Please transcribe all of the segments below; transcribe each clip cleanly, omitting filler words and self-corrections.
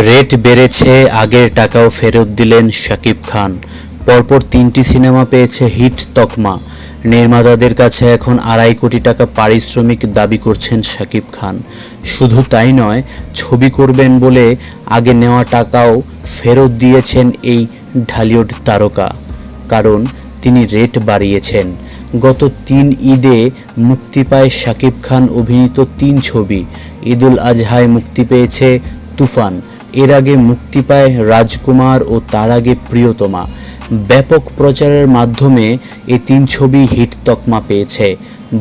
Rate বেড়েছে, আগের টাকাও ফেরত দিলেন শাকিব খান। পরপর ৩টি সিনেমা পেয়েছে হিট তকমা। নির্মাতাদের কাছে এখন ২.৫ কোটি টাকা পারিশ্রমিক দাবি করছেন শাকিব খান। শুধু তাই নয়, ছবি করবেন বলে আগে নেওয়া টাকাও ফেরত দিয়েছেন এই ঢালিউড তারকা। কারণ তিনি রেট বাড়িয়েছেন। গত ৩ ঈদে মুক্তি পায় শাকিব খান অভিনীত ৩ ছবি। ঈদুল আজহায় মুক্তি পেয়েছে তুফান, এর আগে মুক্তি পায় রাজকুমার ও তার আগে প্রিয়তমা। ব্যাপক প্রচারের মাধ্যমে এই ৩ ছবি হিট তকমা পেয়েছে।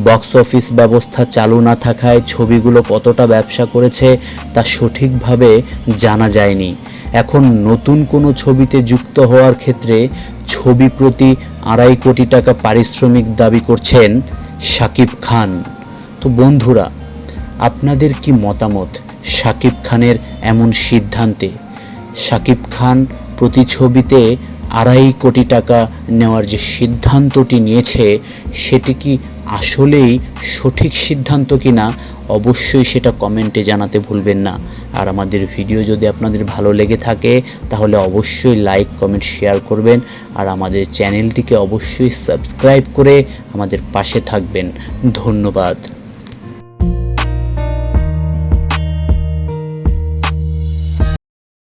বক্স অফিস ব্যবস্থা চালু না থাকায় ছবিগুলো কতটা ব্যবসা করেছে তা সঠিকভাবে জানা যায়নি। এখন নতুন কোনো ছবিতে যুক্ত হওয়ার ক্ষেত্রে ছবি প্রতি ২.৫ কোটি টাকা পারিশ্রমিক দাবি করছেন শাকিব খান। তো বন্ধুরা, আপনাদের কি মতামত শাকিব খানের এমন সিদ্ধান্তে? শাকিব খান প্রতি ছবিতে ২.৫ কোটি টাকা নেওয়ার যে সিদ্ধান্তটি নিয়েছে, সেটি কি আসলেই সঠিক সিদ্ধান্ত কিনা অবশ্যই সেটা কমেন্টে জানাতে ভুলবেন না। আর আমাদের ভিডিও যদি আপনাদের ভালো লেগে থাকে তাহলে অবশ্যই লাইক, কমেন্ট, শেয়ার করবেন। আর আমাদের চ্যানেলটিকে অবশ্যই সাবস্ক্রাইব করে আমাদের পাশে থাকবেন। ধন্যবাদ।